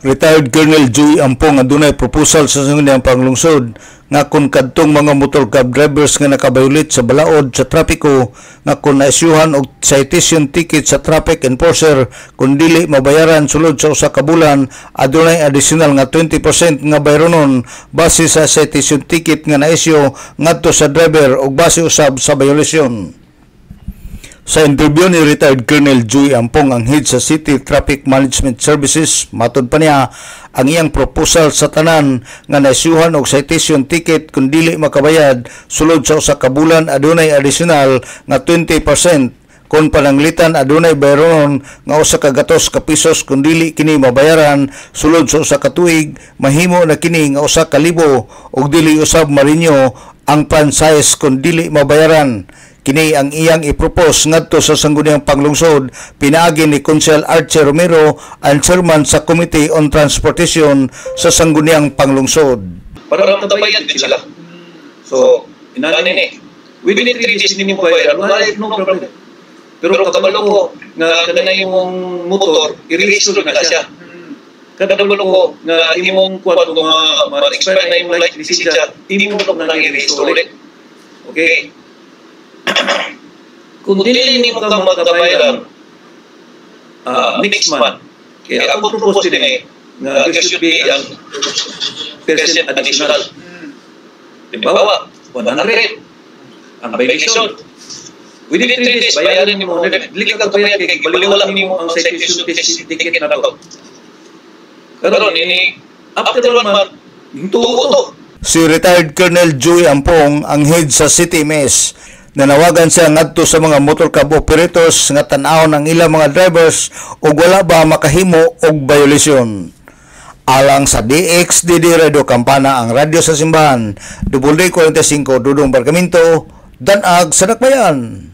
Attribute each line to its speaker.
Speaker 1: Retired Colonel Joey Ampong adunay proposal sa sangguniang panglungsod nga kung kadtong mga motor cab drivers nga nakabayulit sa balaod sa trapiko nga kung naisyuhan og citation ticket sa traffic enforcer kung dili mabayaran sulod sa usa ka bulan, adunay additional nga 20% nga bayronon base sa citation ticket nga naisyu ngadto sa driver ug base usab sa violasyon. Sa interview ni retired Colonel Joey Ampong, ang head sa City Traffic Management Services, matod pa niya ang iyang proposal sa tanan nga naisyuhan og citation ticket kung dili makabayad sulod sa usa ka bulan, adunay additional nga 20%. Kung pananglitan adunay bayronon nga usa ka gatos ka pisos kung dili kini mabayaran sulod sa usa ka tuig, mahimo na kini nga usa ka libo ug dili usab marinyo ang pan-size kung dili mabayaran. Kini ang iyang ipropose ngadto sa sangguniang panglungsod, pinaagi ni Council Archie Romero, ang chairman sa Committee on Transportation sa sangguniang panglungsod.
Speaker 2: Para matabayan din sila. So, inanini, within 3 days hindi mo bayaran, no problem. Pero kabalo ko, nga kanina yung motor, i-register na siya. Kadabalo ko, nga imong kuwan ko ma-expire na yung light lisensya, hindi mo na i-register ulit. Okay? Kung dili mo ka magkabayaran next month, kaya ako propose din na there should be ang percent additional. Halimbawa, 100 ang violation. Within 3 days, bayaran mo. Dili ka bayan kay baliwala mo ang citation ticket na to. Karon ini after 1 month, hintuo to.
Speaker 1: Si retired Colonel Joey Ampong, ang head sa City MS, nanawagan siya ngadto sa mga motor cab operators nga tan-awon ang ilang mga drivers ug wala ba makahimo og violasyon. Alang sa DXDD Radio Campana, ang radyo sa simbahan, WD45 Dudong Barkamento, Danag sa Dakbayan.